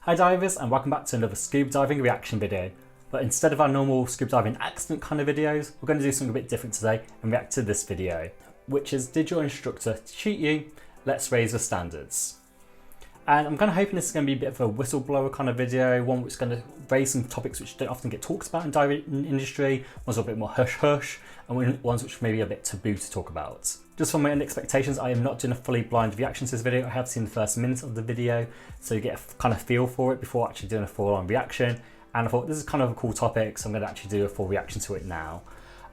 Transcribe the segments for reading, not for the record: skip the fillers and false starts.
Hi divers, and welcome back to another scuba diving reaction video. But instead of our normal scuba diving accident kind of videos, we're going to do something a bit different today and react to this video, which is did your instructor cheat you? Let's raise the standards. And I'm kind of hoping this is going to be a bit of a whistleblower kind of video, one which is going to raise some topics which don't often get talked about in diving industry, ones a bit more hush hush, and ones which may be a bit taboo to talk about. Just for my own expectations, I am not doing a fully blind reaction to this video. I have seen the first minute of the video, so you get a kind of feel for it before actually doing a full-on reaction. And I thought this is kind of a cool topic, so I'm going to actually do a full reaction to it now.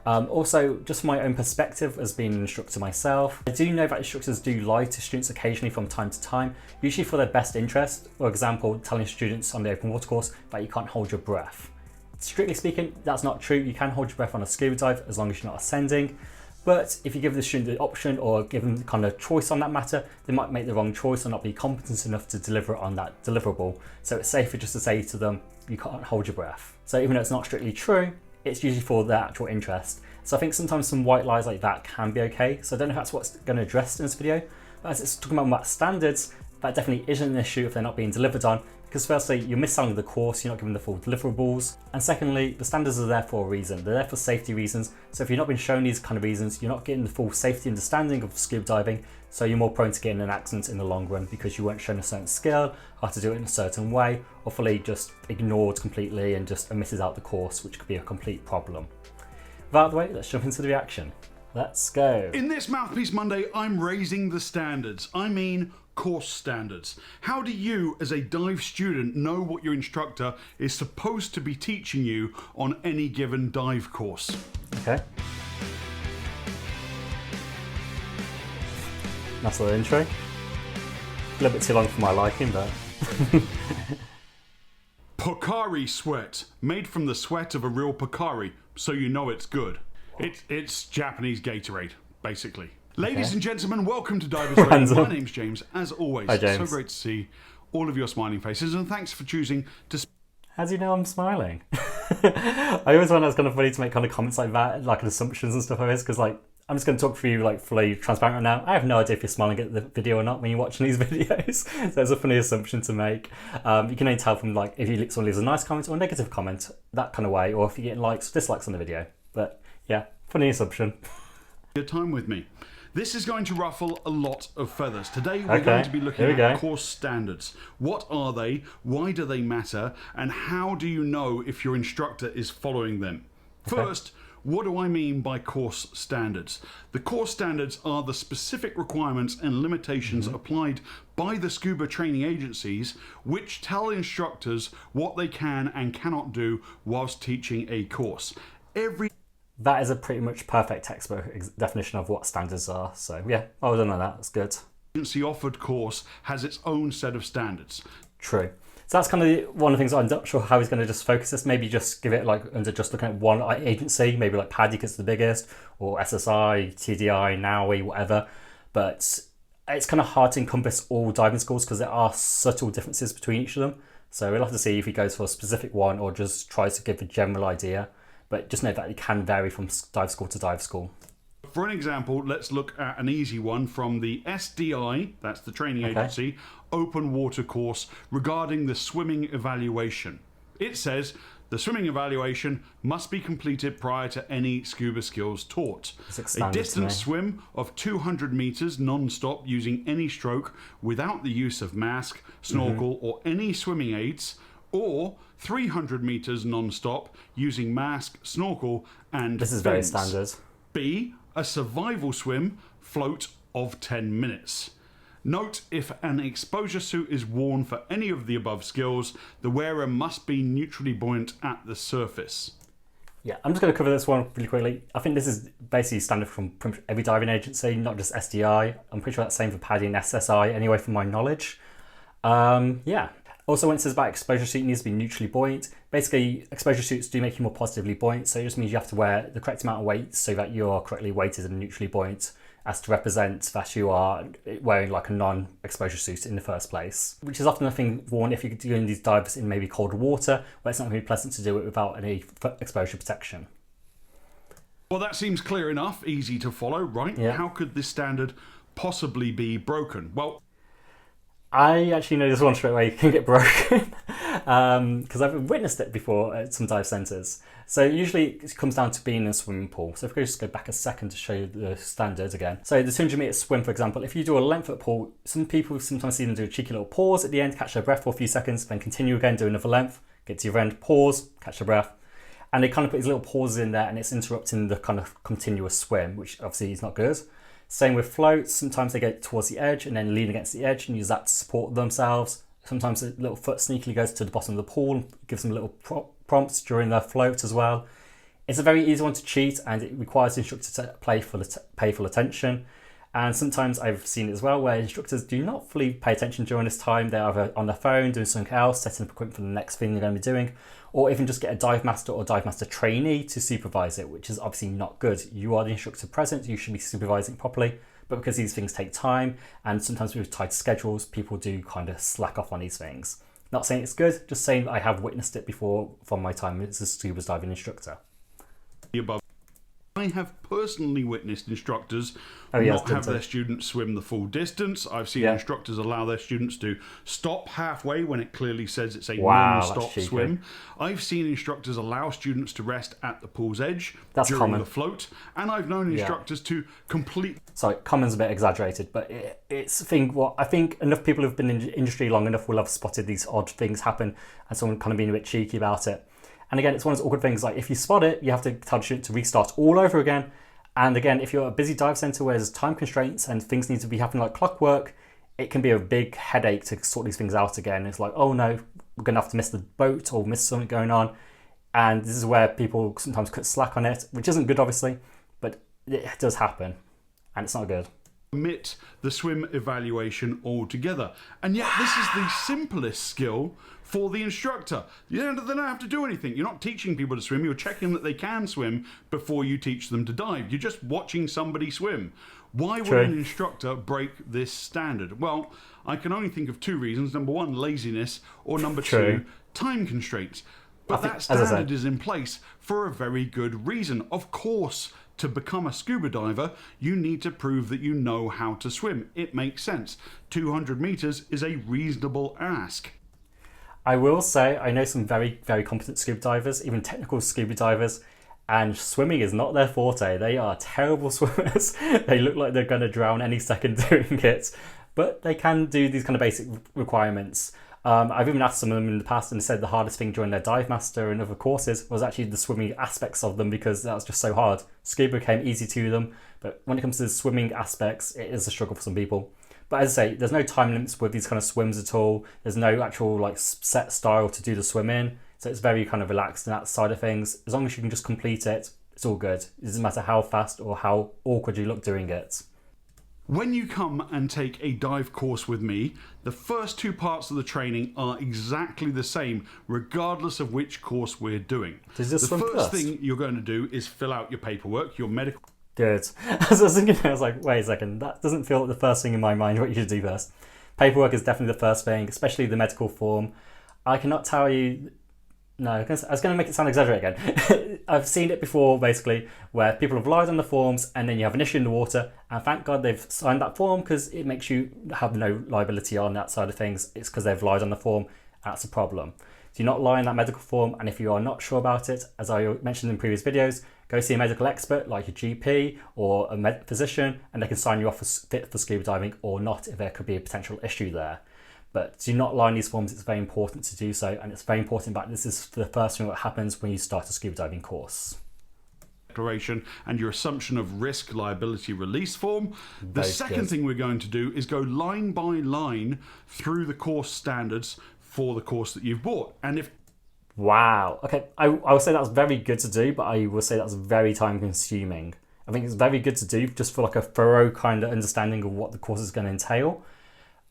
Also, just from my own perspective as being an instructor myself, I do know that instructors do lie to students occasionally from time to time, usually for their best interest. For example, telling students on the open water course that you can't hold your breath. Strictly speaking, that's not true. You can hold your breath on a scuba dive as long as you're not ascending. But if you give the student the option or give them the kind of choice on that matter, they might make the wrong choice or not be competent enough to deliver on that deliverable. So it's safer just to say to them, you can't hold your breath. So even though it's not strictly true, it's usually for their actual interest. So I think sometimes some white lies like that can be okay. So I don't know if that's what's going to address in this video, but as it's talking about standards, that definitely isn't an issue if they're not being delivered on, because firstly, you're misselling the course, you're not giving the full deliverables, and secondly, the standards are there for a reason. They're there for safety reasons. So if you're not being shown these kind of reasons, you're not getting the full safety understanding of scuba diving, so you're more prone to getting an accident in the long run because you weren't shown a certain skill, how to do it in a certain way, or fully just ignored completely and just misses out the course, which could be a complete problem. Without the way, let's jump into the reaction. Let's go. In this Mouthpiece Monday, I'm raising the standards. I mean course standards. How do you, as a dive student, know what your instructor is supposed to be teaching you on any given dive course? Okay. Nice little intro. A little bit too long for my liking, but... Pocari sweat, made from the sweat of a real Pocari, so you know it's good. It's Japanese Gatorade, basically. Ladies and gentlemen, welcome to Divers Radio. My name's James. As always, hi, James. So great to see all of your smiling faces, and thanks for choosing to... How do you know I'm smiling? I always find that's kind of funny to make kind of comments like that, like assumptions and stuff like this, because like, I'm just going to talk for you like fully transparent right now. I have no idea if you're smiling at the video or not when you're watching these videos. So it's a funny assumption to make. You can only tell from like if someone leaves a nice comment or a negative comment, that kind of way, or if you get likes or dislikes on the video. But yeah, funny assumption. Your time with me. This is going to ruffle a lot of feathers. Today we're going to be looking at course standards. What are they? Why do they matter? And how do you know if your instructor is following them? First, what do I mean by course standards? The course standards are the specific requirements and limitations applied by the scuba training agencies which tell instructors what they can and cannot do whilst teaching a course. That is a pretty much perfect textbook definition of what standards are. So yeah, well done on that. That's good. Agency offered course has its own set of standards. True. So that's kind of one of the things I'm not sure how he's going to just focus this. Maybe just give it like under just looking at one agency, maybe like PADI because it's the biggest, or SSI, TDI, NAUI, whatever. But it's kind of hard to encompass all diving schools because there are subtle differences between each of them. So we'll have to see if he goes for a specific one or just tries to give a general idea. But just know that it can vary from dive school to dive school. For an example, let's look at an easy one from the SDI, that's the training agency, open water course regarding the swimming evaluation. It says the swimming evaluation must be completed prior to any scuba skills taught. A distance swim of 200 meters non-stop using any stroke without the use of mask, snorkel or any swimming aids, or 300 meters non-stop using mask, snorkel and This is very standard. B, a survival swim float of 10 minutes. Note, if an exposure suit is worn for any of the above skills, the wearer must be neutrally buoyant at the surface. Yeah, I'm just going to cover this one really quickly. I think this is basically standard from pretty much every diving agency, not just SDI. I'm pretty sure that's the same for PADI and SSI anyway, from my knowledge. Yeah. Also, when it says about exposure suit needs to be neutrally buoyant, basically exposure suits do make you more positively buoyant, so it just means you have to wear the correct amount of weight so that you are correctly weighted and neutrally buoyant, as to represent that you are wearing like a non-exposure suit in the first place, which is often a thing worn if you're doing these dives in maybe cold water, where it's not going to be pleasant to do it without any exposure protection. Well, that seems clear enough, easy to follow, right? Yeah. How could this standard possibly be broken? Well, I actually know this one straight away can get broken because I've witnessed it before at some dive centres. So usually it comes down to being in a swimming pool. So if we just go back a second to show you the standards again. So the 200-metre swim, for example, if you do a length foot pool, some people sometimes see them do a cheeky little pause at the end, catch their breath for a few seconds, then continue again, do another length, get to your end, pause, catch your breath. And they kind of put these little pauses in there and it's interrupting the kind of continuous swim, which obviously is not good. Same with floats, sometimes they get towards the edge and then lean against the edge and use that to support themselves. Sometimes a little foot sneakily goes to the bottom of the pool and gives them little prompts during their float as well. It's a very easy one to cheat and it requires the instructor to pay full attention. And sometimes I've seen it as well where instructors do not fully pay attention during this time. They're either on their phone doing something else, setting up equipment for the next thing they're going to be doing, or even just get a dive master or dive master trainee to supervise it, which is obviously not good. You are the instructor present, you should be supervising properly, but because these things take time and sometimes with tight schedules, people do kind of slack off on these things. Not saying it's good, just saying that I have witnessed it before from my time as a scuba diving instructor. I have personally witnessed instructors not have their students swim the full distance. I've seen instructors allow their students to stop halfway when it clearly says it's a non-stop swim. I've seen instructors allow students to rest at the pool's edge during the float, and I've known instructors to complete... Sorry, common's a bit exaggerated, but it's a thing. What I think enough people who've been in the industry long enough will have spotted these odd things happen and someone kind of being a bit cheeky about it. And again, it's one of those awkward things, like if you spot it, you have to tell the student to restart all over again. And again, if you're at a busy dive centre where there's time constraints and things need to be happening like clockwork, it can be a big headache to sort these things out again. It's like, oh no, we're going to have to miss the boat or miss something going on. And this is where people sometimes cut slack on it, which isn't good, obviously, but it does happen and it's not good. Omit the swim evaluation altogether. And yet this is the simplest skill for the instructor. They don't have to do anything. You're not teaching people to swim, you're checking that they can swim before you teach them to dive. You're just watching somebody swim. Why would an instructor break this standard? Well, I can only think of two reasons. Number one, laziness, or number two, time constraints. But that standard is in place for a very good reason. Of course, to become a scuba diver, you need to prove that you know how to swim. It makes sense. 200 meters is a reasonable ask. I will say I know some very, very competent scuba divers, even technical scuba divers, and swimming is not their forte. They are terrible swimmers. They look like they're going to drown any second doing it, but they can do these kind of basic requirements. I've even asked some of them in the past and they said the hardest thing during their dive master and other courses was actually the swimming aspects of them because that was just so hard. Scuba came easy to them, but when it comes to the swimming aspects, it is a struggle for some people. But as I say, there's no time limits with these kind of swims at all. There's no actual like set style to do the swim in. So it's very kind of relaxed in that side of things. As long as you can just complete it, it's all good. It doesn't matter how fast or how awkward you look doing it. When you come and take a dive course with me, the first two parts of the training are exactly the same, regardless of which course we're doing. The first thing you're going to do is fill out your paperwork, your medical... Good. As I was thinking, I was like, wait a second, that doesn't feel like the first thing in my mind what you should do first. Paperwork is definitely the first thing, especially the medical form. I cannot tell you... No, I was going to make it sound exaggerated again. I've seen it before, basically, where people have lied on the forms and then you have an issue in the water, and thank God they've signed that form because it makes you have no liability on that side of things. It's because they've lied on the form, that's a problem. Do not lie in that medical form, and if you are not sure about it, as I mentioned in previous videos, go see a medical expert like a GP or a physician, and they can sign you off as fit for scuba diving or not if there could be a potential issue there. But do not lie in these forms, it's very important to do so, and it's very important that this is the first thing that happens when you start a scuba diving course. Declaration and your assumption of risk liability release form. The second thing we're going to do is go line by line through the course standards for the course that you've bought. And if... Wow, okay, I will say that's very good to do, but I will say that's very time consuming. I think it's very good to do just for like a thorough kind of understanding of what the course is going to entail.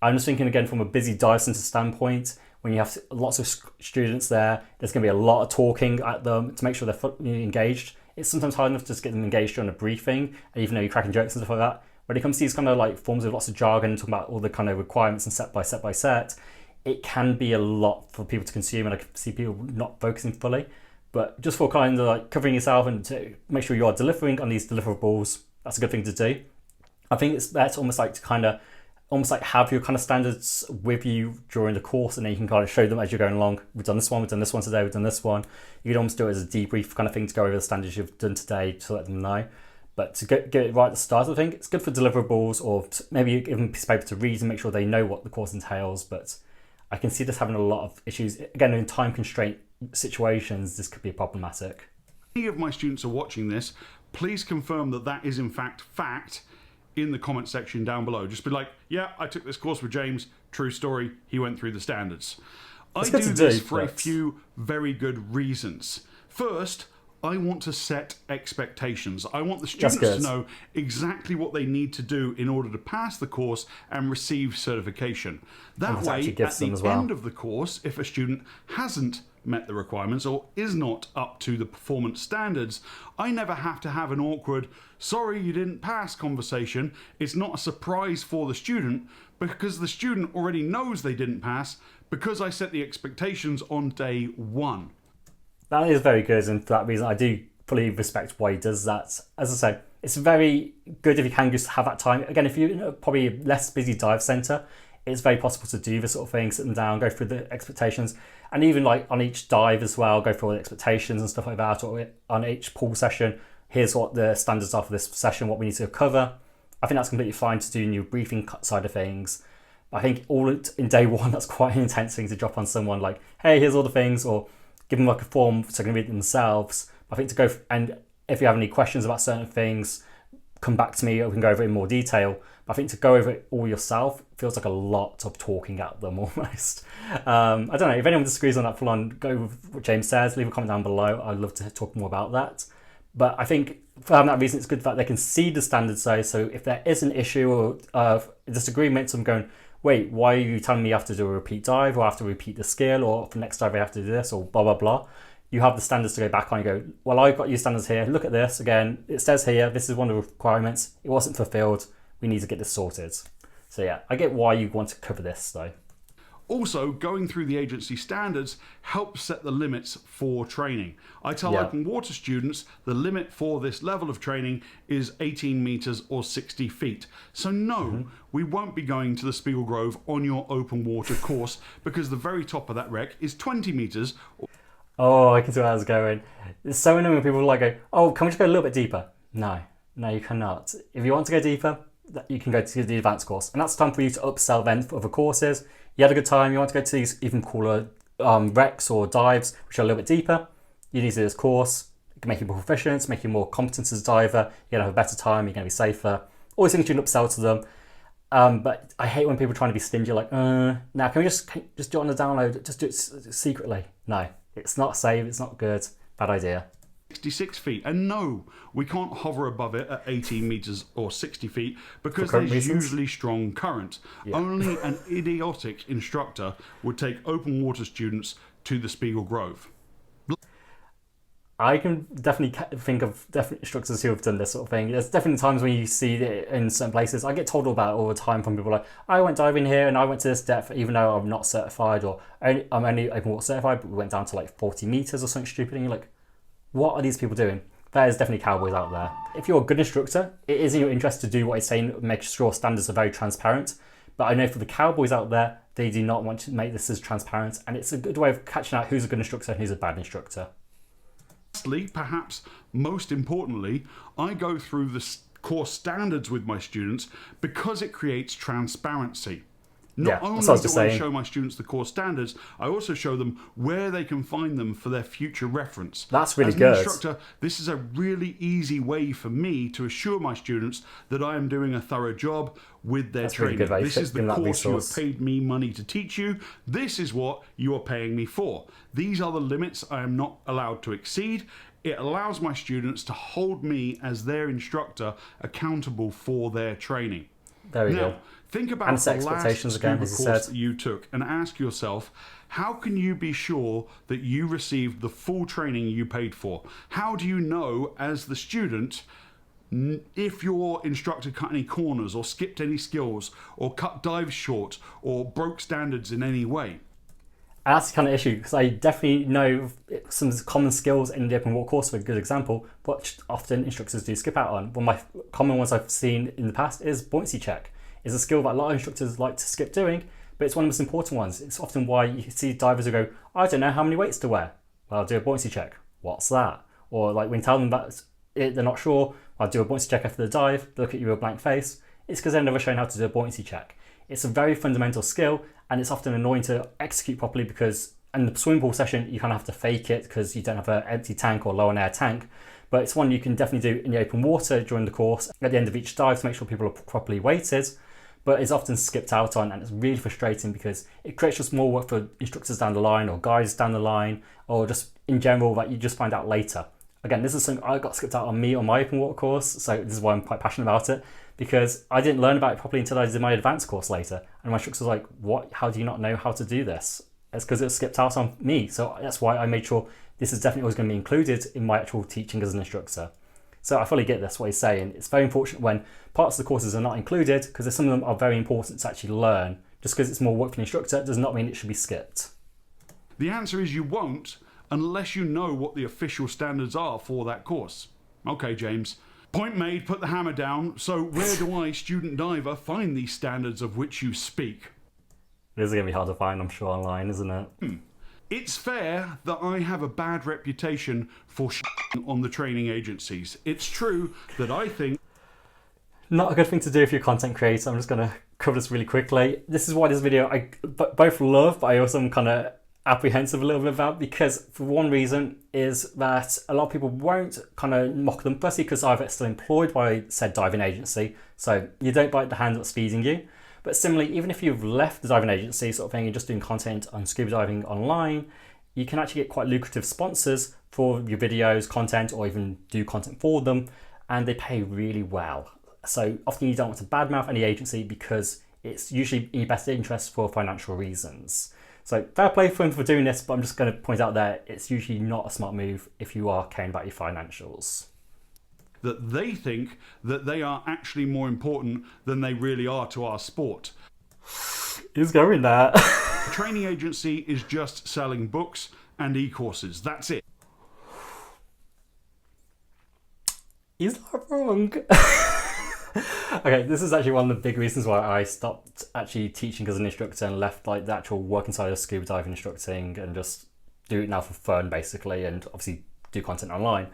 I'm just thinking again from a busy dive centre standpoint, when you have lots of students there, there's going to be a lot of talking at them to make sure they're fully engaged. It's sometimes hard enough to just get them engaged during a briefing, and even though you're cracking jokes and stuff like that. When it comes to these kind of like forms with lots of jargon, talking about all the kind of requirements and set by set, it can be a lot for people to consume, and I can see people not focusing fully. But just for kind of like covering yourself and to make sure you are delivering on these deliverables, that's a good thing to do. I think it's better almost like to kind of almost like have your kind of standards with you during the course, and then you can kind of show them as you're going along. We've done this one today, we've done this one. You can almost do it as a debrief kind of thing to go over the standards you've done today to let them know. But to get it right at the start of the thing, it's good for deliverables, or maybe give them a piece of paper to read and make sure they know what the course entails. But I can see this having a lot of issues. Again, in time constraint situations, this could be problematic. If any of my students are watching this, please confirm that that is in fact in the comment section down below. Just be like, yeah, I took this course with James, true story, he went through the standards. I do this for a few very good reasons. First, I want to set expectations. I want the students to know exactly what they need to do in order to pass the course and receive certification. That way, at the end of the course, if a student hasn't met the requirements or is not up to the performance standards, I never have to have an awkward, sorry you didn't pass conversation. It's not a surprise for the student because the student already knows they didn't pass because I set the expectations on day one. That is very good, and for that reason I do fully respect why he does that. As I said, it's very good if you can just have that time. Again, if you're in a probably less busy dive centre, it's very possible to do this sort of thing, sit them down, go through the expectations, and even like on each dive as well, go through all the expectations and stuff like that, or on each pool session, here's what the standards are for this session, what we need to cover. I think that's completely fine to do in your briefing side of things. But I think all in day one, that's quite an intense thing to drop on someone like, hey, here's all the things, or give them like a form so they can read it themselves. I think to go, and if you have any questions about certain things, come back to me, or we can go over it in more detail. But I think to go over it all yourself feels like a lot of talking at them almost. I don't know, if anyone disagrees on that full on, go with what James says, leave a comment down below. I'd love to talk more about that. But I think for that reason, it's good that they can see the standards though. So if there is an issue or disagreement, I'm going, wait, why are you telling me you have to do a repeat dive, or I have to repeat the skill, or for next dive I have to do this, or blah, blah, blah. You have the standards to go back on and go, well, I've got your standards here. Look at this. Again, it says here, this is one of the requirements. It wasn't fulfilled. We need to get this sorted. So yeah, I get why you want to cover this though. Also, going through the agency standards helps set the limits for training. I tell open water students the limit for this level of training is 18 meters or 60 feet. So no, we won't be going to the Spiegel Grove on your open water course because the very top of that wreck is 20 meters. Oh, I can see where that's going. It's so annoying when people like go, oh, can we just go a little bit deeper? No, you cannot. If you want to go deeper, you can go to the advanced course. And that's time for you to upsell then for other courses. You had a good time, you want to go to these even cooler wrecks or dives, which are a little bit deeper. You need to do this course. It can make you more proficient, make you more competent as a diver. You're going to have a better time, you're going to be safer. All these things you can upsell to them. But I hate when people are trying to be stingy, like, now can we just do it on the download? Just do it secretly. No, it's not safe, it's not good. Bad idea. 66 feet, and no, we can't hover above it at 18 meters or 60 feet because there's usually strong current. Only an idiotic instructor would take open water students to the Spiegel Grove. I can definitely think of instructors who have done this sort of thing. There's definitely times when you see it in certain places. I get told about it all the time from people like, I went diving here and I went to this depth even though I'm not certified, or I'm only open water certified, but we went down to like 40 meters or something stupid, and you're like, what are these people doing? There is definitely cowboys out there. If you're a good instructor, it is in your interest to do what he's saying, make sure standards are very transparent. But I know for the cowboys out there, they do not want to make this as transparent, and it's a good way of catching out who's a good instructor and who's a bad instructor. Lastly, perhaps most importantly, I go through the course standards with my students because it creates transparency. Not only do I show my students the course standards, I also show them where they can find them for their future reference. That's really good. As an instructor, this is a really easy way for me to assure my students that I am doing a thorough job with their training. This is the course you have paid me money to teach you. This is what you are paying me for. These are the limits I am not allowed to exceed. It allows my students to hold me as their instructor accountable for their training. There we go. Think about the last scuba course that you took and ask yourself, how can you be sure that you received the full training you paid for? How do you know, as the student, if your instructor cut any corners or skipped any skills or cut dives short or broke standards in any way? And that's the kind of issue, because I definitely know some common skills in the open water course, for a good example, which often instructors do skip out on. One of my common ones I've seen in the past is buoyancy check. is a skill that a lot of instructors like to skip doing, but it's one of the most important ones. It's often why you see divers who go, I don't know how many weights to wear. Well, I'll do a buoyancy check. What's that? Or like when you tell them that they're not sure, I'll do a buoyancy check after the dive, they look at you with a blank face. It's because they've never shown how to do a buoyancy check. It's a very fundamental skill, and it's often annoying to execute properly because in the swimming pool session, you kind of have to fake it because you don't have an empty tank or low on air tank. But it's one you can definitely do in the open water during the course at the end of each dive to make sure people are properly weighted. But it's often skipped out on, and it's really frustrating because it creates just more work for instructors down the line or guides down the line, or just in general that you just find out later. Again, this is something I got skipped out on my open water course, so this is why I'm quite passionate about it, because I didn't learn about it properly until I did my advanced course later. And my instructor was like, what? How do you not know how to do this? It's because it was skipped out on me. So that's why I made sure this is definitely always going to be included in my actual teaching as an instructor. So I fully get this, what he's saying. It's very unfortunate when parts of the courses are not included because some of them are very important to actually learn. Just because it's more work for the instructor does not mean it should be skipped. The answer is you won't unless you know what the official standards are for that course. Okay, James. Point made, put the hammer down. So where do I, student diver, find these standards of which you speak? It is going to be hard to find, I'm sure, online, isn't it? It's fair that I have a bad reputation for on the training agencies. It's true that I think... Not a good thing to do if you're a content creator. I'm just going to cover this really quickly. This is why this video I both love, but I also am kind of apprehensive a little bit about, because for one reason is that a lot of people won't kind of mock them. Firstly, because either it's still employed by said diving agency, so you don't bite the hand that's feeding you. But similarly, even if you've left the diving agency sort of thing and just doing content on scuba diving online, you can actually get quite lucrative sponsors for your videos, content, or even do content for them, and they pay really well. So often you don't want to badmouth any agency because it's usually in your best interest for financial reasons. So fair play for them for doing this, but I'm just going to point out that it's usually not a smart move if you are caring about your financials. That they think that they are actually more important than they really are to our sport. Who's going there? A training agency is just selling books and e-courses. That's it. He's not wrong. Okay, this is actually one of the big reasons why I stopped actually teaching as an instructor and left like the actual working side of scuba diving instructing and just do it now for fun basically, and obviously do content online.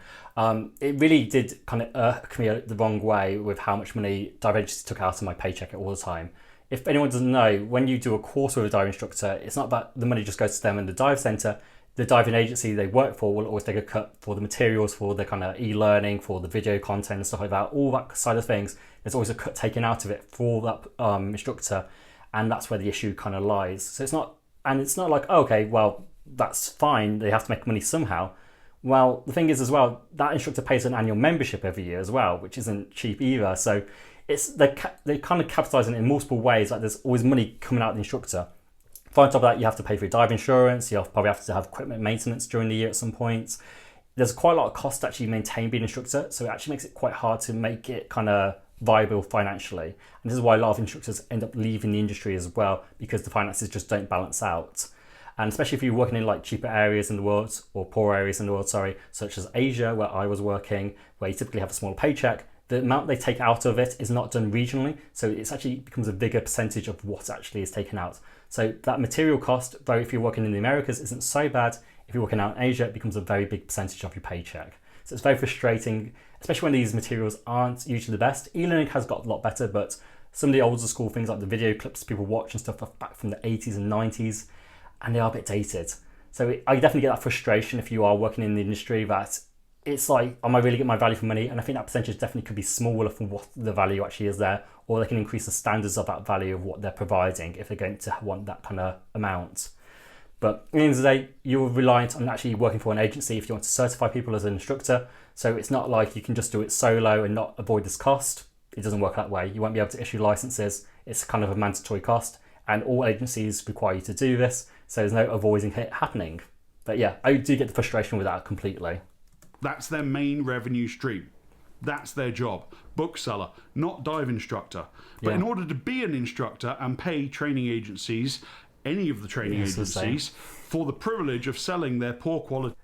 It really did kind of irk me the wrong way with how much money dive agencies took out of my paycheck all the time. If anyone doesn't know, when you do a course with a dive instructor, it's not about the money just goes to them and the dive centre. The diving agency they work for will always take a cut for the materials, for the kind of e-learning, for the video content and stuff like that, all that side of things. There's always a cut taken out of it for that instructor, and that's where the issue kind of lies. So it's not like, oh, okay, well, that's fine, they have to make money somehow. Well, the thing is as well, that instructor pays an annual membership every year as well, which isn't cheap either. So they kind of capitalise in multiple ways. Like there's always money coming out of the instructor. On top of that, you have to pay for your dive insurance. You probably have to have equipment maintenance during the year at some point. There's quite a lot of cost to actually maintain being an instructor, so it actually makes it quite hard to make it kind of viable financially. And this is why a lot of instructors end up leaving the industry as well, because the finances just don't balance out. And especially if you're working in like cheaper areas in the world, or poor areas in the world, such as Asia, where I was working, where you typically have a smaller paycheck, the amount they take out of it is not done regionally, so it's actually becomes a bigger percentage of what actually is taken out. So that material cost, though if you're working in the Americas, isn't so bad. If you're working out in Asia, it becomes a very big percentage of your paycheck. So it's very frustrating, especially when these materials aren't usually the best. E-learning has got a lot better, but some of the older school things like the video clips people watch and stuff are back from the 80s and 90s, and they are a bit dated. So I definitely get that frustration if you are working in the industry, that it's like, am I really getting my value for money? And I think that percentage definitely could be smaller from what the value actually is there, or they can increase the standards of that value of what they're providing if they're going to want that kind of amount. But at the end of the day, you're reliant on actually working for an agency if you want to certify people as an instructor. So it's not like you can just do it solo and not avoid this cost. It doesn't work that way. You won't be able to issue licenses. It's kind of a mandatory cost, and all agencies require you to do this. So there's no avoiding it happening. But yeah, I do get the frustration with that completely. That's their main revenue stream. That's their job. Bookseller, not dive instructor. But in order to be an instructor and pay training agencies, any of the training agencies, for the privilege of selling their poor quality...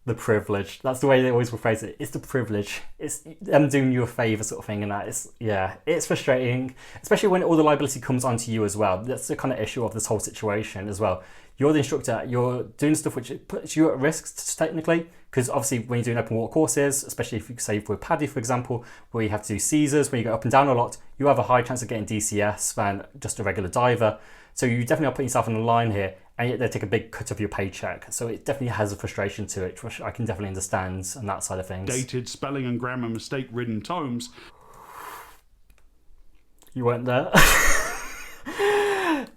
The privilege. That's the way they always will phrase it. It's the privilege. It's them doing you a favour sort of thing, and that is, yeah, it's frustrating, especially when all the liability comes onto you as well. That's the kind of issue of this whole situation as well. You're the instructor, you're doing stuff which puts you at risk technically, because obviously when you're doing open water courses, especially if you say for PADI, for example, where you have to do Caesars, where you go up and down a lot, you have a high chance of getting DCS than just a regular diver. So you definitely are putting yourself on the line here, and yet they take a big cut of your paycheck. So it definitely has a frustration to it, which I can definitely understand on that side of things. Dated, spelling and grammar mistake-ridden tomes. You weren't there.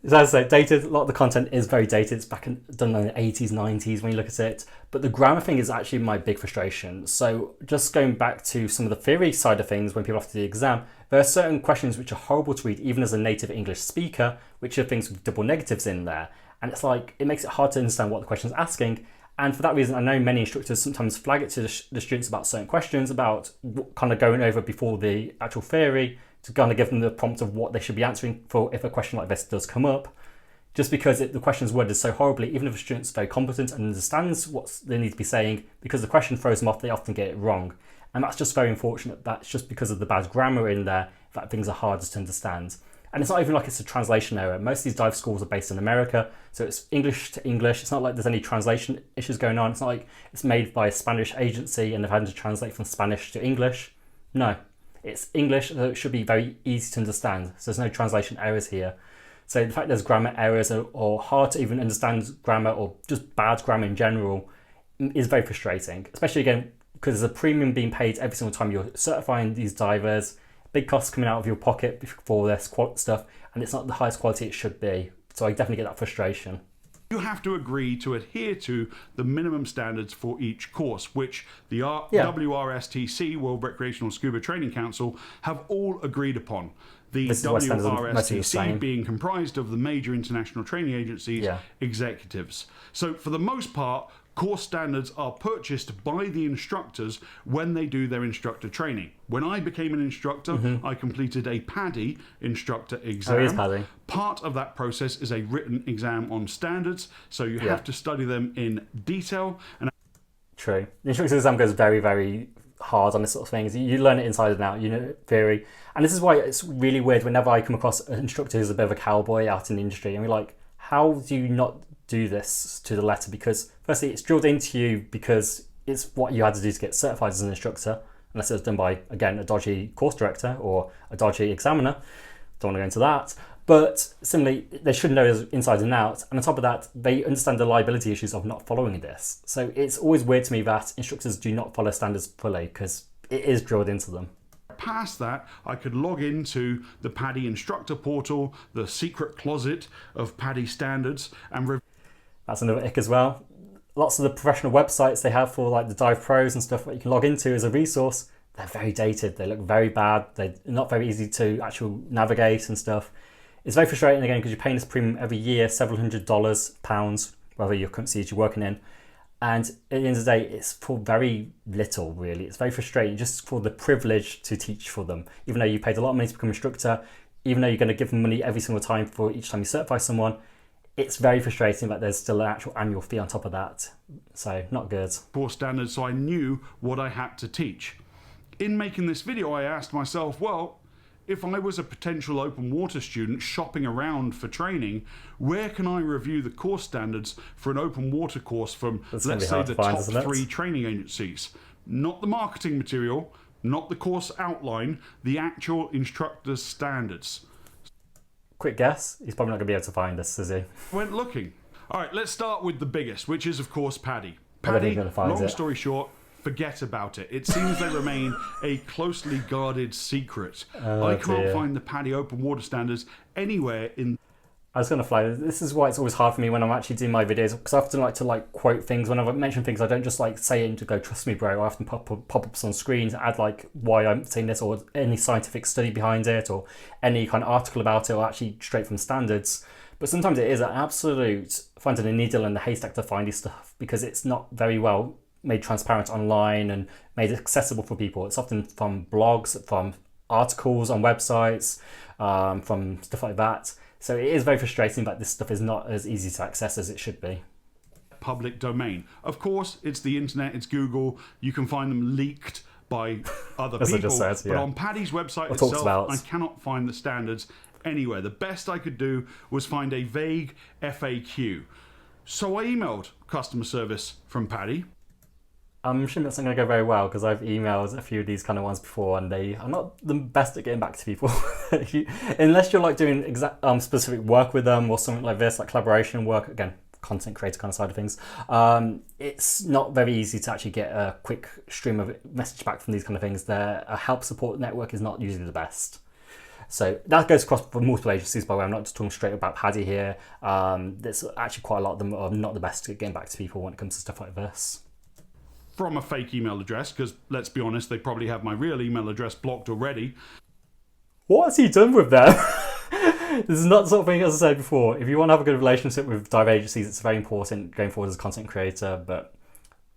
As I say, dated, a lot of the content is very dated. It's done in the 80s, 90s when you look at it. But the grammar thing is actually my big frustration. So just going back to some of the theory side of things, when people have to do the exam, there are certain questions which are horrible to read, even as a native English speaker, which are things with double negatives in there. And it's like, it makes it hard to understand what the question is asking. And for that reason, I know many instructors sometimes flag it to the students about certain questions, about kind of going over before the actual theory, to kind of give them the prompt of what they should be answering for if a question like this does come up. Just because the question is worded so horribly, even if a student's very competent and understands what they need to be saying, because the question throws them off, they often get it wrong. And that's just very unfortunate. That's just because of the bad grammar in there that things are harder to understand. And it's not even like it's a translation error. Most of these dive schools are based in America, so it's English to English. It's not like there's any translation issues going on. It's not like it's made by a Spanish agency and they've had to translate from Spanish to English. No, it's English, so it should be very easy to understand. So there's no translation errors here. So the fact there's grammar errors or hard to even understand grammar or just bad grammar in general is very frustrating, especially again, because there's a premium being paid every single time you're certifying these divers. Big costs coming out of your pocket for this stuff, and it's not the highest quality it should be. So I definitely get that frustration. You have to agree to adhere to the minimum standards for each course, which the WRSTC, World Recreational Scuba Training Council, have all agreed upon. The WRSTC being comprised of the major international training agencies' executives. So for the most part, course standards are purchased by the instructors when they do their instructor training. When I became an instructor, I completed a PADI instructor exam. Oh, it is PADI. Part of that process is a written exam on standards, so you have to study them in detail. And true. The instructor exam goes very, very hard on this sort of things. You learn it inside and out, you know, theory. And this is why it's really weird whenever I come across an instructor who's a bit of a cowboy out in the industry, and we're like, how do you not do this to the letter? Because firstly, it's drilled into you because it's what you had to do to get certified as an instructor, unless it was done by, again, a dodgy course director or a dodgy examiner. Don't want to go into that. But similarly, they should know inside and out. And on top of that, they understand the liability issues of not following this. So it's always weird to me that instructors do not follow standards fully, because it is drilled into them. Past that, I could log into the PADI instructor portal, the secret closet of PADI standards, and that's another ick as well. Lots of the professional websites they have for like the dive pros and stuff that you can log into as a resource, they're very dated. They look very bad. They're not very easy to actually navigate and stuff. It's very frustrating again because you're paying this premium every year, several $100s, pounds, whatever your currency is you're working in. And at the end of the day, it's for very little, really. It's very frustrating just for the privilege to teach for them. Even though you paid a lot of money to become an instructor, even though you're going to give them money every single time for each time you certify someone, it's very frustrating that there's still an actual annual fee on top of that. So not good. Course standards, so I knew what I had to teach. In making this video, I asked myself, well, if I was a potential open water student shopping around for training, where can I review the course standards for an open water course from, let's say, the top 3 training agencies? Not the marketing material, not the course outline, the actual instructor's standards. Quick guess, he's probably not going to be able to find this, is he? Went looking. All right, let's start with the biggest, which is, of course, PADI. PADI, long story short, forget about it. It seems they remain a closely guarded secret. I can't find the PADI open water standards anywhere in... I was going to fly. This is why it's always hard for me when I'm actually doing my videos, because I often like to quote things. When I mention things, I don't just say it and to go, trust me, bro. I often pop-ups on screen to add why I'm saying this, or any scientific study behind it, or any kind of article about it, or actually straight from standards. But sometimes it is an absolute finding a needle in the haystack to find this stuff, because it's not very well made transparent online and made accessible for people. It's often from blogs, from articles on websites, from stuff like that. So it is very frustrating that this stuff is not as easy to access as it should be. public domain. Of course, it's the internet, it's Google. You can find them leaked by other As I people. just said, yeah. But on Paddy's website Or talked itself, about. I cannot find the standards anywhere. The best I could do was find a vague FAQ. So I emailed customer service from Paddy. I'm assuming that's not going to go very well because I've emailed a few of these kind of ones before and they are not the best at getting back to people. Unless you're like doing specific work with them or something like this, like collaboration work, again, content creator kind of side of things, it's not very easy to actually get a quick stream of message back from these kind of things. Their help support network is not usually the best. So that goes across for multiple agencies, by the way. I'm not just talking straight about Paddy here. There's actually quite a lot of them are not the best at getting back to people when it comes to stuff like this. From a fake email address, because let's be honest, they probably have my real email address blocked already. What has he done with them? This is not the sort of thing, as I said before, if you want to have a good relationship with dive agencies, it's very important going forward as a content creator, but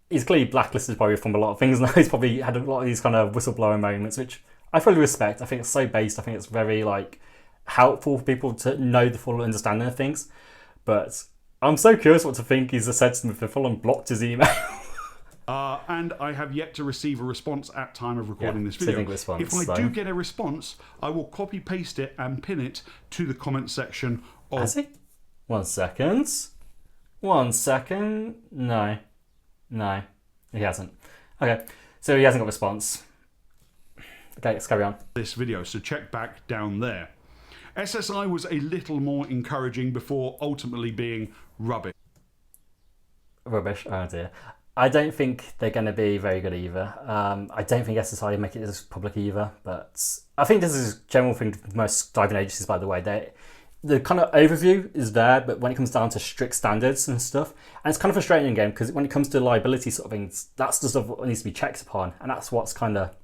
he's clearly blacklisted probably from a lot of things now. He's probably had a lot of these kind of whistleblower moments, which I fully respect. I think it's so based. I think it's very like helpful for people to know the full understanding of things. But I'm so curious what to think he's said to them if they've full on blocked his email. And I have yet to receive a response at time of recording this video. Response, if I do get a response, I will copy paste it and pin it to the comment section of... Has he? 1 second. 1 second. No, he hasn't. Okay, so he hasn't got a response. Okay, let's carry on. This video, so check back down there. SSI was a little more encouraging before ultimately being rubbish. Rubbish, oh dear. I don't think they're going to be very good either. I don't think SSI make it as public either, but I think this is a general thing for most diving agencies, by the way. The kind of overview is there, but when it comes down to strict standards and stuff, and it's kind of frustrating again, because when it comes to liability sort of things, that's the stuff that needs to be checked upon, and that's what's kind of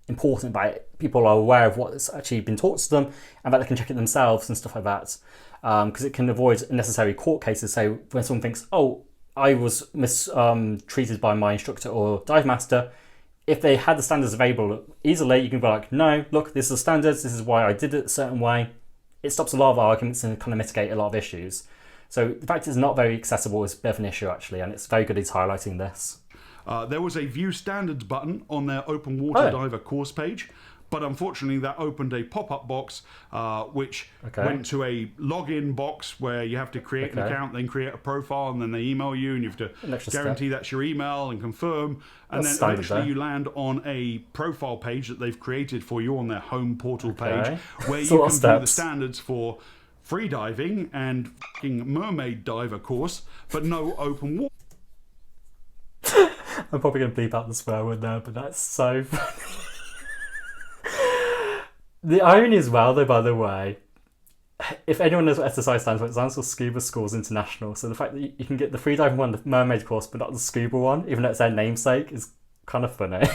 important about it. People are aware of what's actually been taught to them, and that they can check it themselves and stuff like that, because it can avoid unnecessary court cases. So when someone thinks, oh, I was mistreated by my instructor or dive master, if they had the standards available easily, you can be like, no, look, this is the standards, this is why I did it a certain way. It stops a lot of arguments and kind of mitigate a lot of issues. So the fact it's not very accessible is a bit of an issue actually, and it's very good he's highlighting this. There was a view standards button on their open water diver course page, but unfortunately that opened a pop-up box which went to a login box where you have to create an account, then create a profile, and then they email you and you have to guarantee that's your email and confirm, and then eventually you land on a profile page that they've created for you on their home portal page where you can view the standards for free diving and f***ing mermaid diver course, but no open water. I'm probably going to bleep out the swear word there, but that's so funny. The irony as well, though, by the way, if anyone knows what SSI stands for, it stands for Scuba Schools International. So the fact that you can get the freediving one, the mermaid course, but not the scuba one, even though it's their namesake, is kind of funny.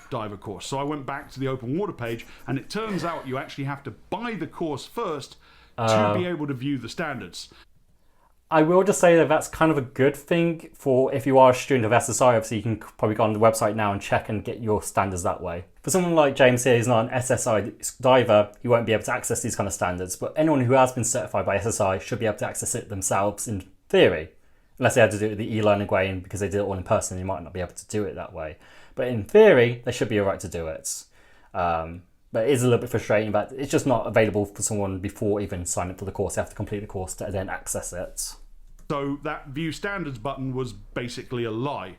Diver course. So I went back to the open water page, and it turns out you actually have to buy the course first to be able to view the standards. I will just say that that's kind of a good thing for if you are a student of SSI. Obviously, you can probably go on the website now and check and get your standards that way. For someone like James here, who's not an SSI diver, he won't be able to access these kind of standards. But anyone who has been certified by SSI should be able to access it themselves in theory. Unless they had to do it the e-learning way, and because they did it all in person, you might not be able to do it that way. But in theory, they should be alright to do it. But it is a little bit frustrating that it's just not available for someone before even signing up for the course. They have to complete the course to then access it. So that view standards button was basically a lie.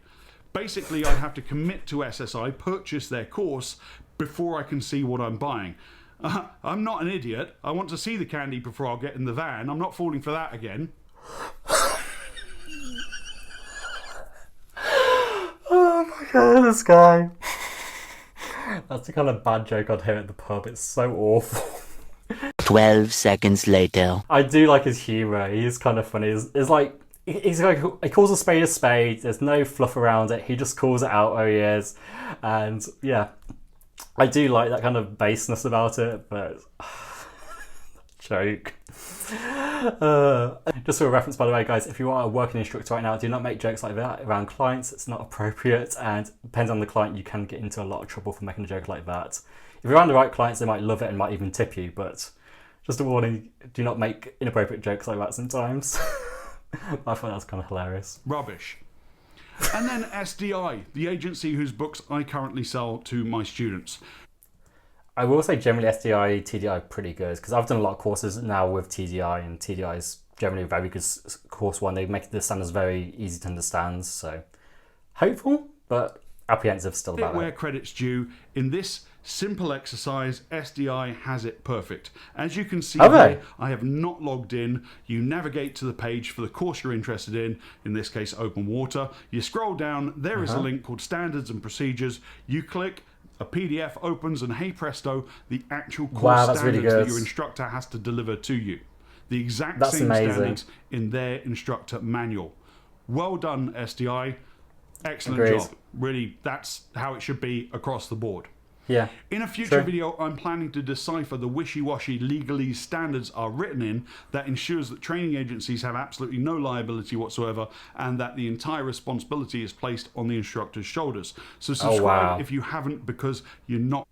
Basically, I have to commit to SSI, purchase their course before I can see what I'm buying. I'm not an idiot. I want to see the candy before I'll get in the van. I'm not falling for that again. Oh my god, this guy. That's the kind of bad joke I'd hear at the pub. It's so awful. 12 seconds later. I do like his humour. He is kind of funny. It's like, he's like, he calls a spade. There's no fluff around it. He just calls it out where he is. And yeah, I do like that kind of baseness about it, but joke. Just for a reference, by the way, guys, if you are a working instructor right now, do not make jokes like that around clients. It's not appropriate, and depending on the client, you can get into a lot of trouble for making a joke like that. If you're around the right clients, they might love it and might even tip you, but just a warning, do not make inappropriate jokes like that sometimes. I thought that was kind of hilarious. Rubbish. And then SDI, the agency whose books I currently sell to my students. I will say generally SDI, TDI are pretty good because I've done a lot of courses now with TDI, and TDI is generally a very good course one. They make the standards very easy to understand, so hopeful, but apprehensive still about Where it. credit's due, in this simple exercise, SDI has it perfect. As you can see here, I have not logged in. You navigate to the page for the course you're interested in this case open water. You scroll down, there is a link called Standards and Procedures. You click, a PDF opens, and hey presto, the actual course standards really good. that your instructor has to deliver to you. The exact That's same amazing. standards in their instructor manual. Well done, SDI. Excellent Agreed. job. Really, that's how it should be across the board. Yeah. In a future video, I'm planning to decipher the wishy-washy legalese standards are written in that ensures that training agencies have absolutely no liability whatsoever and that the entire responsibility is placed on the instructor's shoulders. So subscribe if you haven't, because you're not...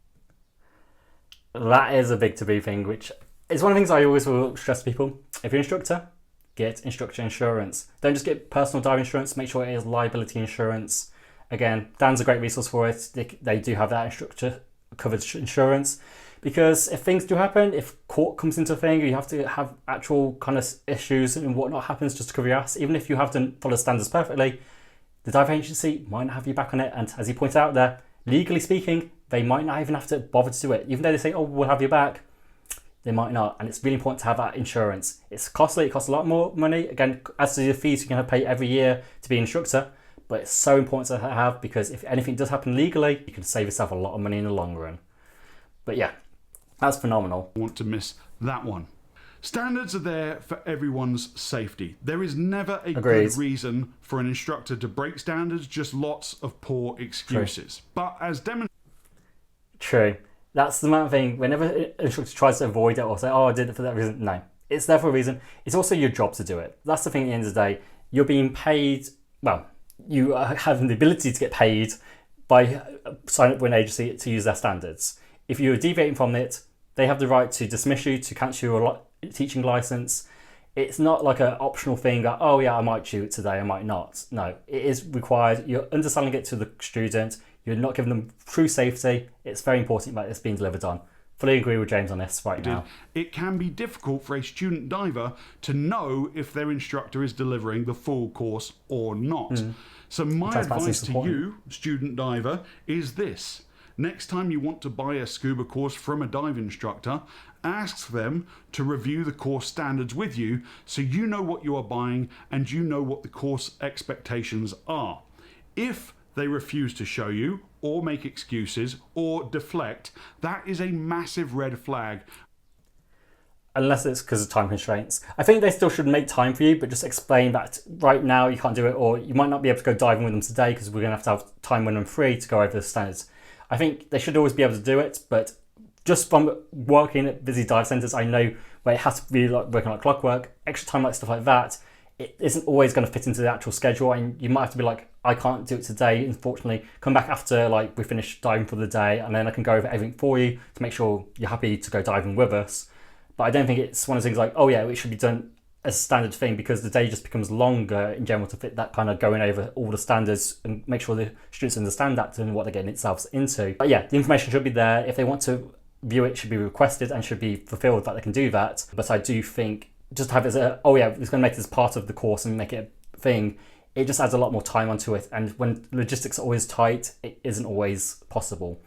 That is a big taboo thing, which is one of the things I always will stress to people. If you're an instructor, get instructor insurance. Don't just get personal dive insurance, make sure it is liability insurance. Again, Dan's a great resource for it. They do have that instructor covered insurance, because if things do happen, if court comes into a thing, you have to have actual kind of issues and whatnot happens just to cover your ass. Even if you have to follow standards perfectly, the dive agency might not have you back on it. And as you pointed out there, legally speaking, they might not even have to bother to do it. Even though they say, oh, we'll have you back, they might not. And it's really important to have that insurance. It's costly, it costs a lot more money. Again, as to the fees you're going to pay every year to be an instructor, but it's so important to have, because if anything does happen legally, you can save yourself a lot of money in the long run. But yeah, that's phenomenal. Want to miss that one. Standards are there for everyone's safety. There is never a good reason for an instructor to break standards, just lots of poor excuses. But as demonstrated... True. That's the main thing. Whenever an instructor tries to avoid it or say, oh, I did it for that reason. No, it's there for a reason. It's also your job to do it. That's the thing at the end of the day. You're being paid, well, you have the ability to get paid by signing up with an agency to use their standards. If you're deviating from it, they have the right to dismiss you, to cancel your teaching license. It's not like an optional thing that, oh yeah, I might do it today, I might not. No, it is required. You're underselling it to the student. You're not giving them true safety. It's very important that it's being delivered on. Fully agree with James on this right now. It can be difficult for a student diver to know if their instructor is delivering the full course or not. So my advice to you, student diver, is this. Next time you want to buy a scuba course from a dive instructor, ask them to review the course standards with you so you know what you are buying and you know what the course expectations are. If they refuse to show you, or make excuses, or deflect, that is a massive red flag. Unless it's because of time constraints. I think they still should make time for you, but just explain that right now you can't do it, or you might not be able to go diving with them today because we're going to have time when I'm free to go over the standards. I think they should always be able to do it, but just from working at busy dive centres, I know where it has to be like working like clockwork, extra time like stuff like that, it isn't always going to fit into the actual schedule, and you might have to be like, I can't do it today, unfortunately. Come back after like we finish diving for the day, and then I can go over everything for you to make sure you're happy to go diving with us. But I don't think it's one of those things like, oh yeah, it should be done as a standard thing, because the day just becomes longer in general to fit that kind of going over all the standards and make sure the students understand that and what they're getting themselves into. But yeah, the information should be there. If they want to view it, should be requested and should be fulfilled that they can do that. But I do think just have it as a, oh yeah, it's going to make this part of the course and make it a thing, it just adds a lot more time onto it. And when logistics are always tight, it isn't always possible,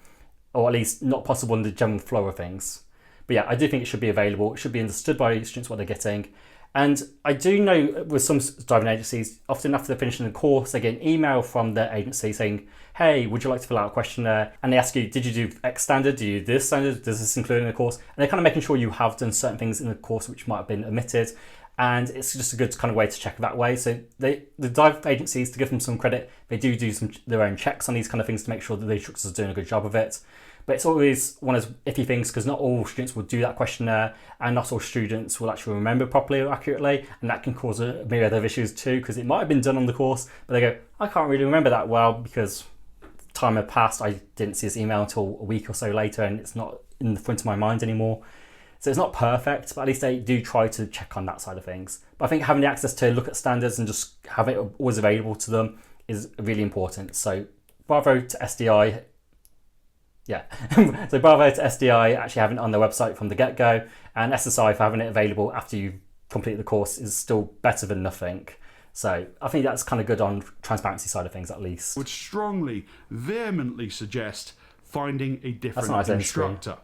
or at least not possible in the general flow of things. But yeah, I do think it should be available. It should be understood by students what they're getting. And I do know with some diving agencies, often after they're finishing the course, they get an email from their agency saying, hey, would you like to fill out a questionnaire? And they ask you, did you do X standard? Do you do this standard? Does this include in the course? And they're kind of making sure you have done certain things in the course which might have been omitted. And it's just a good kind of way to check that way. So the dive agencies, to give them some credit, they do their own checks on these kind of things to make sure that the instructors are doing a good job of it. But it's always one of those iffy things, because not all students will do that questionnaire, and not all students will actually remember properly or accurately, and that can cause a myriad of issues too, because it might have been done on the course, but they go, I can't really remember that well because time had passed, I didn't see this email until a week or so later, and it's not in the front of my mind anymore. So it's not perfect, but at least they do try to check on that side of things. But I think having the access to look at standards and just have it always available to them is really important. So bravo to SDI. Yeah, so bravo to SDI actually having it on their website from the get-go, and SSI for having it available after you complete the course is still better than nothing. So I think that's kind of good on transparency side of things at least. Would strongly, vehemently suggest finding a different nice instructor.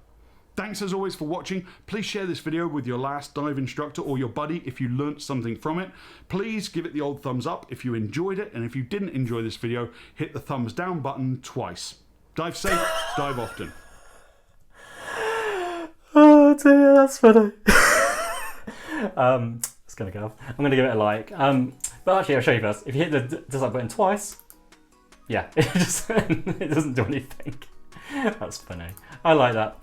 Thanks as always for watching. Please share this video with your last dive instructor or your buddy if you learnt something from it. Please give it the old thumbs up if you enjoyed it, and if you didn't enjoy this video, hit the thumbs down button twice. Dive safe, dive often. Oh dear, that's funny. It's gonna go. I'm gonna give it a like. But actually, I'll show you first. If you hit the dislike button twice, yeah, it doesn't do anything. That's funny. I like that.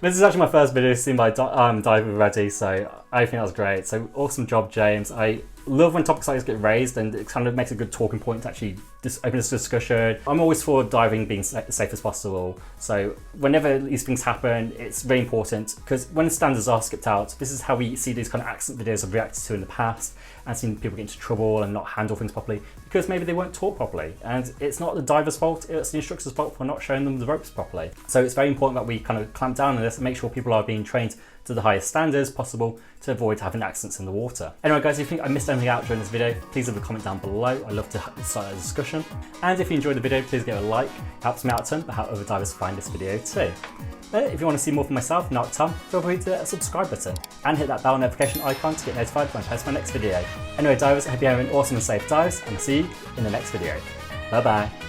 This is actually my first video seen by Diver Ready, so I think that's great. So awesome job, James. I love when topics like this get raised, and it kind of makes a good talking point to actually open this discussion. I'm always for diving being as safe as possible. So whenever these things happen, it's very important, because when standards are skipped out, this is how we see these kind of accident videos I've reacted to in the past, and seen people get into trouble and not handle things properly because maybe they weren't taught properly. And it's not the diver's fault, it's the instructor's fault for not showing them the ropes properly. So it's very important that we kind of clamp down on this and make sure people are being trained to the highest standards possible to avoid having accidents in the water. Anyway guys, if you think I missed anything out during this video, please leave a comment down below. I'd love to start a discussion. And if you enjoyed the video, please give it a like. It helps me out a ton, but help other divers find this video too. If you want to see more from myself, Narked Tom, feel free to hit that subscribe button and hit that bell notification icon to get notified when I post my next video. Anyway divers, I hope you're having awesome and safe dives, and I'll see you in the next video. Bye bye.